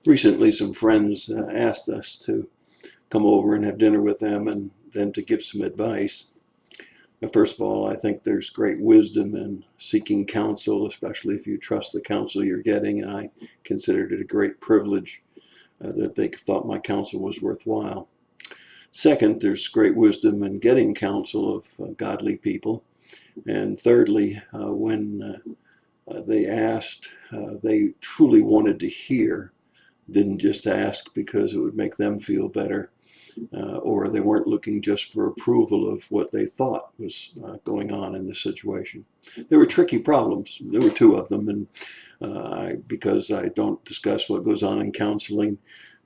Recently, some friends asked us to come over and have dinner with them and then to give some advice. First of all, I think there's great wisdom in seeking counsel, especially if you trust the counsel you're getting. And I considered it a great privilege that they thought my counsel was worthwhile. Second, there's great wisdom in getting counsel of godly people. And thirdly, when they asked, they truly wanted to hear, didn't just ask because it would make them feel better, or they weren't looking just for approval of what they thought was going on in the situation. There were tricky problems. There were two of them, and because I don't discuss what goes on in counseling,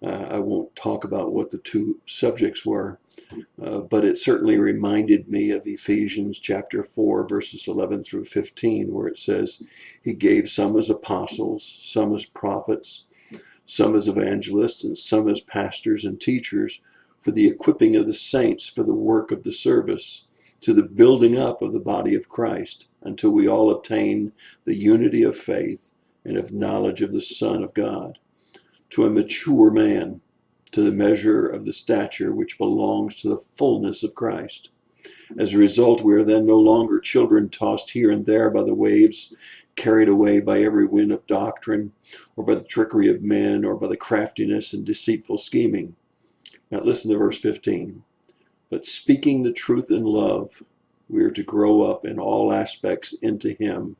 I won't talk about what the two subjects were, but it certainly reminded me of Ephesians chapter 4, verses 11 through 15, where it says, He gave some as apostles, some as prophets, some as evangelists, and some as pastors and teachers, for the equipping of the saints for the work of the service, to the building up of the body of Christ, until we all obtain the unity of faith and of knowledge of the Son of God, to a mature man, to the measure of the stature which belongs to the fullness of Christ. As a result, we are then no longer children tossed here and there by the waves, carried away by every wind of doctrine, or by the trickery of men, or by the craftiness and deceitful scheming. Now listen to verse 15. But speaking the truth in love, we are to grow up in all aspects into Him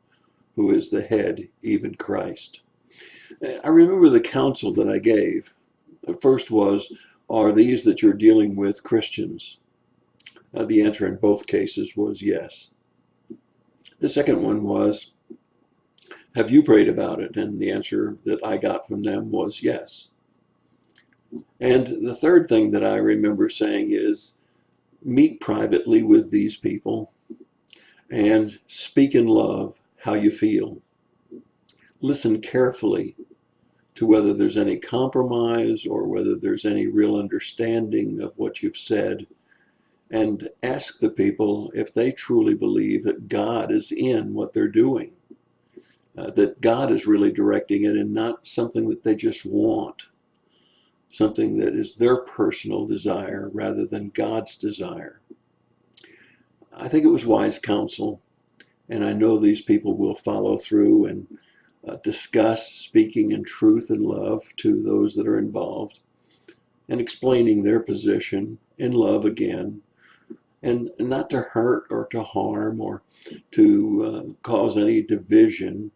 who is the head, even Christ. I remember the counsel that I gave. The first was, are these that you're dealing with Christians? The answer in both cases was yes. The second one was, have you prayed about it? And the answer that I got from them was yes. And the third thing that I remember saying is, meet privately with these people and speak in love how you feel. Listen carefully to whether there's any compromise or whether there's any real understanding of what you've said, and ask the people if they truly believe that God is in what they're doing, that God is really directing it and not something that they just want, something that is their personal desire rather than God's desire. I think it was wise counsel, and I know these people will follow through and discuss speaking in truth and love to those that are involved and explaining their position in love again, and not to hurt or to harm or to cause any division,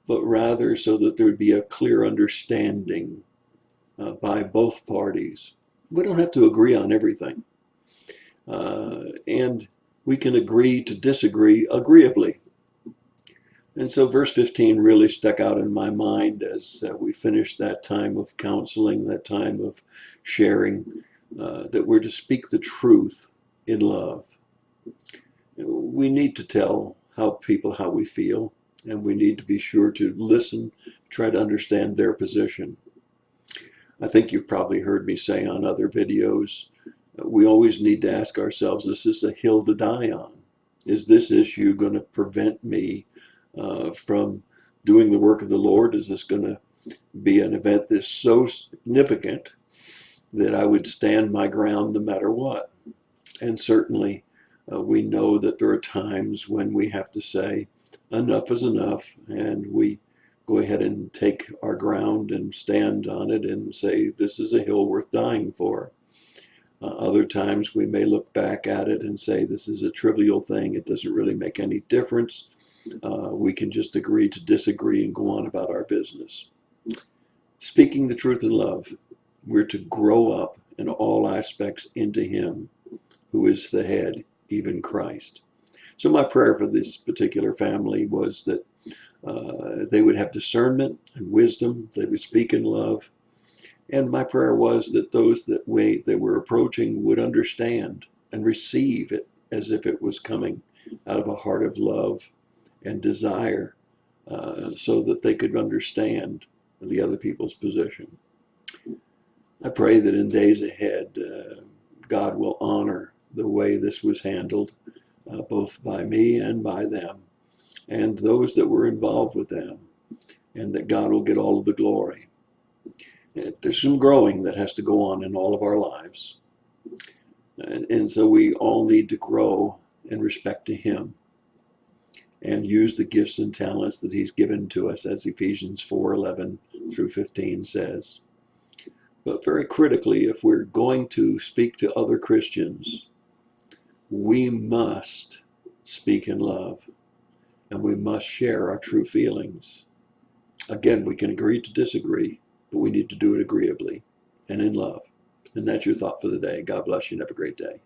but rather so that there would be a clear understanding by both parties. We don't have to agree on everything, and we can agree to disagree agreeably. And so verse 15 really stuck out in my mind as we finished that time of counseling, that time of sharing, that we're to speak the truth in love. We need to tell people how we feel, and we need to be sure to listen, try to understand their position. I think you've probably heard me say on other videos, we always need to ask ourselves, is this a hill to die on? Is this issue going to prevent me from doing the work of the Lord? Is this going to be an event that's so significant that I would stand my ground no matter what? And certainly we know that there are times when we have to say enough is enough, and we go ahead and take our ground and stand on it and say this is a hill worth dying for. Other times we may look back at it and say this is a trivial thing, it doesn't really make any difference. We can just agree to disagree and go on about our business. Speaking the truth in love, we're to grow up in all aspects into Him who is the head, even Christ. So my prayer for this particular family was that they would have discernment and wisdom, they would speak in love, and my prayer was that those that they were approaching would understand and receive it as if it was coming out of a heart of love and desire, so that they could understand the other people's position. I pray that in days ahead, God will honor the way this was handled, both by me and by them, and those that were involved with them, and that God will get all of the glory. There's some growing that has to go on in all of our lives. And so we all need to grow in respect to him and use the gifts and talents that he's given to us, as Ephesians 4:11 through 15 says. But very critically, if we're going to speak to other Christians, we must speak in love, and we must share our true feelings. Again, we can agree to disagree, but we need to do it agreeably and in love. And that's your thought for the day. God bless you and have a great day.